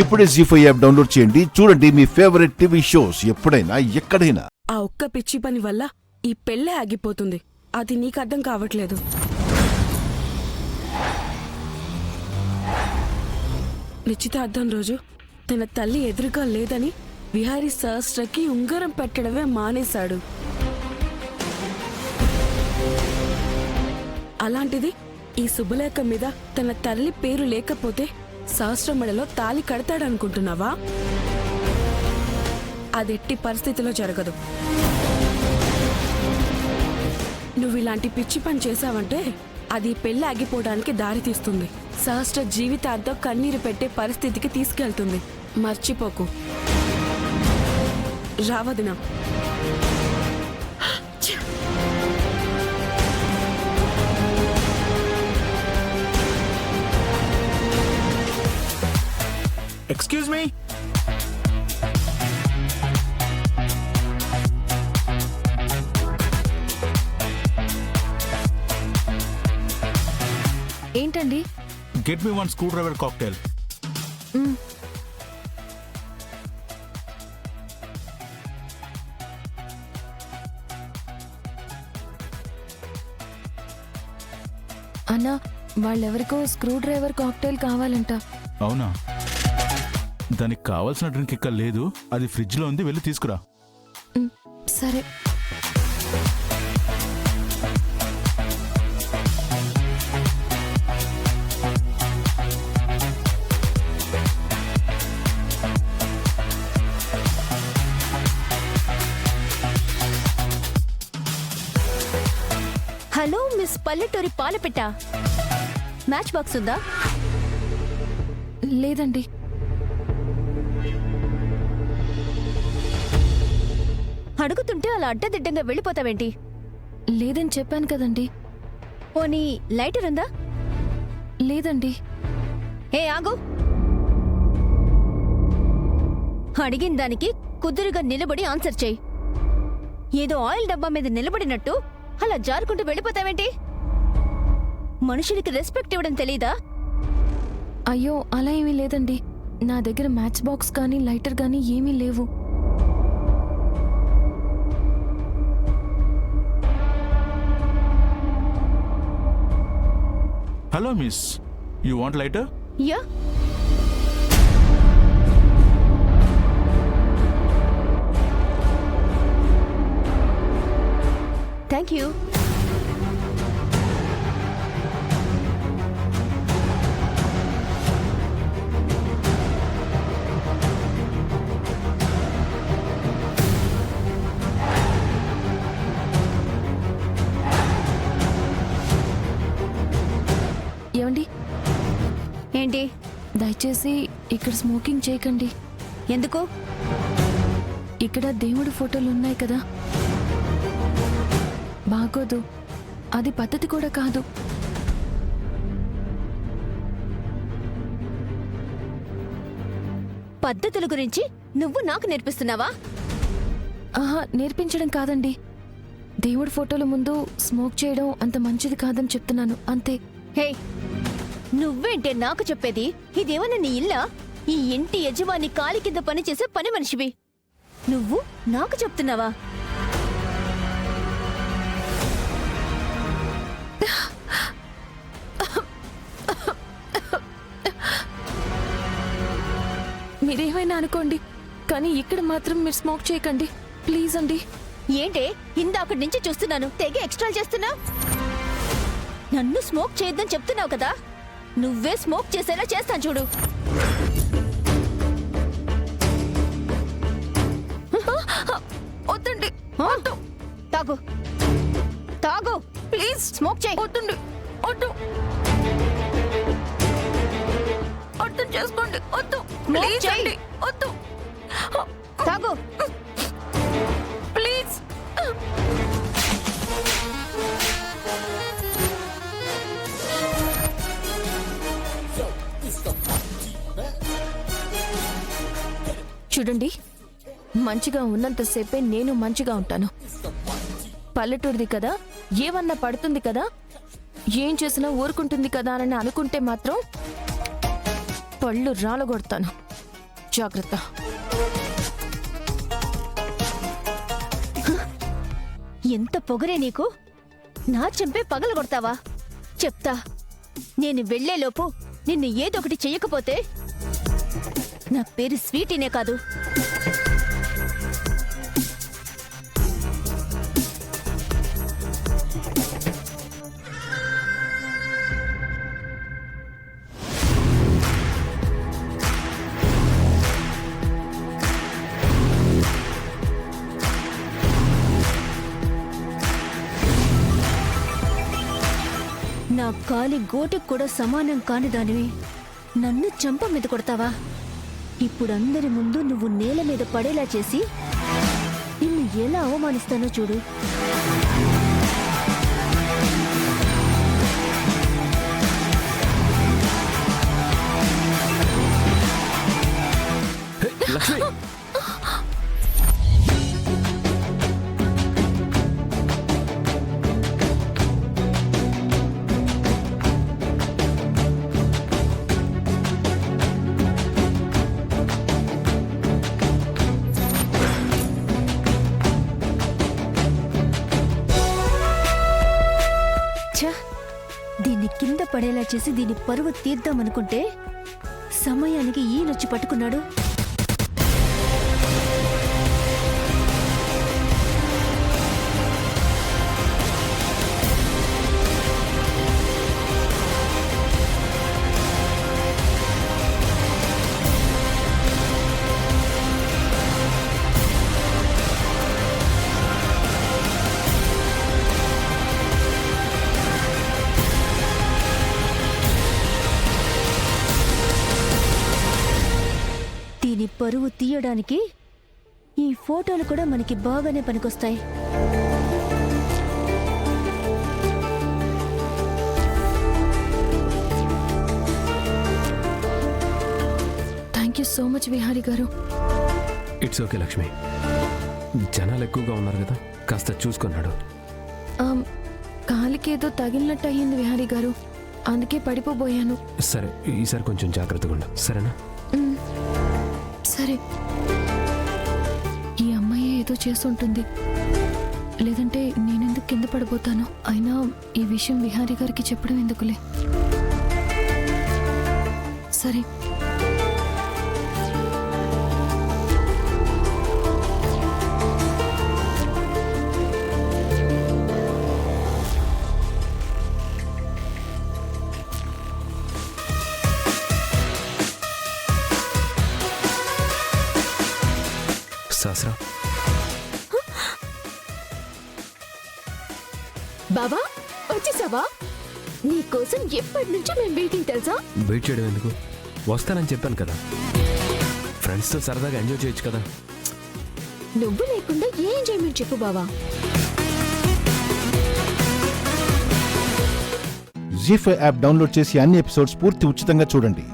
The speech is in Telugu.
ఇప్పుడే జీ5 యాప్ డౌన్లోడ్ చేయండి. చూడండి మీ ఫేవరెట్ టీవీ షోస్ ఎప్పుడైనా ఎక్కడైనా. ఆ ఒక్క పిచ్చి పని వల్ల ఈ పెళ్ళే ఆగిపోతుంది. అది నీకు అర్థం కావట్లేదు. నిశ్చితార్థం రోజు తన తల్లి ఎదురుగా లేదని విహారీ సహస్రకి ఉంగరం పెట్టడమే మానేశాడు. అలాంటిది ఈ శుభలేఖ మీద తన తల్లి పేరు లేకపోతే సహస్ర మెడలో తాళి కడతాడనుకుంటున్నావా? అదెట్టి పరిస్థితిలో జరగదు. నువ్వు ఇలాంటి పిచ్చి పని చేశావంటే అది పెళ్లి ఆగిపోవడానికి దారి తీస్తుంది. సహస్ర జీవితాంతం కన్నీరు పెట్టే పరిస్థితికి తీసుకెళ్తుంది. మర్చిపోకు. రావదినా. Excuse me? ఏంటండి? Get me one screwdriver cocktail. అన్నా, వాళ్ళెవరికో స్క్రూ డ్రైవర్ కాక్టైల్ కావాలంట. అవునా? దానికి కావాల్సిన డ్రింక్ ఇక్కడ లేదు. అది ఫ్రిడ్జ్ లో ఉంది, వెళ్ళి తీసుకురా. సరే. హలో మిస్ పల్లెటూరి పాలపిట్ట, మ్యాచ్ బాక్స్ ఉందా? లేదండి. అడుగుతుంటే అలా అడ్డదిడ్డంగా వెళ్ళిపోతావేంటి? లేదని చెప్పాను కదండి. పోనీ లైటర్ ఉందా? లేదండి. ఏ ఆగు. అడిగిన దానికి కుదురుగా నిలబడి ఆన్సర్ చేయి. ఏదో ఆయిల్ డబ్బా మీద నిలబడినట్టు అలా జారుకుంటూ వెళ్ళిపోతావేంటి? మనుషులకి రెస్పెక్ట్ ఇవ్వడం తెలీదా? అయ్యో, అలా ఏమీ లేదండి. నా దగ్గర మ్యాచ్ బాక్స్ కానీ లైటర్ కానీ ఏమీ లేవు. Hello miss, you want lighter? Yeah. Thank you. ఏమండి? ఏంటి? దయచేసి ఇక్కడ స్మోకింగ్ చేయకండి. ఎందుకు? ఇక్కడ దేవుడి ఫోటోలు ఉన్నాయి కదా, బాగోదు. అది పద్ధతి కూడా కాదు. పద్ధతుల గురించి నువ్వు నాకు నేర్పిస్తున్నావా? ఆహా, నేర్పించడం కాదండి. దేవుడి ఫోటోల ముందు స్మోక్ చేయడం అంత మంచిది కాదని చెప్తున్నాను, అంతే. హే, నువ్వేంటే నాకు చెప్పేది? ఇదేమన్నా నీ ఇల్లా? ఈ ఇంటి యజమాని కాలి కింద పనిచేసే పని మనిషివి. నువ్వు నాకు చెప్తున్నావా? మీరేమైనా అనుకోండి, కానీ ఇక్కడ మాత్రం మీరు స్మోక్ చేయకండి, ప్లీజ్ అండి. ఏంటే ఇందాకటి నుంచి చూస్తున్నాను, తెగ ఎక్స్ట్రా చేస్తున్నా. నన్ను స్మోక్ చేయొద్దని చెప్తున్నావు కదా, నువ్వే స్మోక్ చేసేలా చేస్తాను చూడు. వద్దండి. తాగు తాగు, ప్లీజ్. స్మోక్ చేయి. వద్దండి, వద్దు. అర్థం చేసుకోండి, వద్దు. ప్లీజ్ అండి, వద్దు. తాగు ప్లీజ్. చూడండి, మంచిగా ఉన్నంతసేపే నేను మంచిగా ఉంటాను. పల్లెటూరిది కదా, ఏమన్నా పడుతుంది కదా, ఏం చేసినా ఊరుకుంటుంది కదా అని అనుకుంటే మాత్రం పళ్ళు రాలగొడతాను. జాగ్రత్త. ఎంత పొగరే నీకు? నా చెంపే పగల కొడతావా? చెప్తా. నేను వెళ్లేలోపు నిన్ను ఏదొకటి చెయ్యకపోతే నా పేరు స్వీటీనే కాదు. నా కాలి గోటికి కూడా సమానం కాని దానివి నన్ను చంప మీద కొడతావా? ఇప్పుడు అందరి ముందు నువ్వు నేల మీద పడేలా చేసి నిన్ను ఎలా అవమానిస్తానో చూడు. లక్ష్మి, ఛ! దీన్ని కింద పడేలా చేసి దీని పరువు తీద్దామనుకుంటే సమయానికి ఈయనొచ్చి పట్టుకున్నాడు. దీని పరువు తీయడానికి ఈ ఫోటోలు కూడా మనకి బాగానే పనికొస్తాయి. Thank you so much Vihari గారు. It's okay Lakshmi. జనాలు ఎక్కువగా ఉన్నారు కదా, కాస్త చూసుకున్నాడు. కాలికేదో తగిలినట్టు అయ్యింది విహారీ గారు, అందుకే పడిపోబోయాను. సరే, ఈసారి కొంచెం జాగ్రత్తగా ఉండు, సరేనా? సరే. ఈ అమ్మాయి ఏదో చేసుంటుంది, లేదంటే నేనెందుకు కింద పడిపోతాను. అయినా ఈ విషయం విహారీ గారికి చెప్పడం ఎందుకులే. సరే. సహస్రా, బాబా వచ్చేసావా? నీకోసం ఎప్పటి నుంచో మేము వెయిటింగ్ తెలుసా? వెయిట్ చేయడం ఎందుకు? వస్తానని చెప్పాను కదా. ఫ్రెండ్స్తో సరదాగా ఎంజాయ్ చేయొచ్చు కదా. నువ్వు లేకుండా ఏ ఎంజాయ్మెంట్ చెప్పు బావా. జీ5 యాప్ డౌన్లోడ్ చేసి అన్ని ఎపిసోడ్స్ పూర్తి ఉచితంగా చూడండి.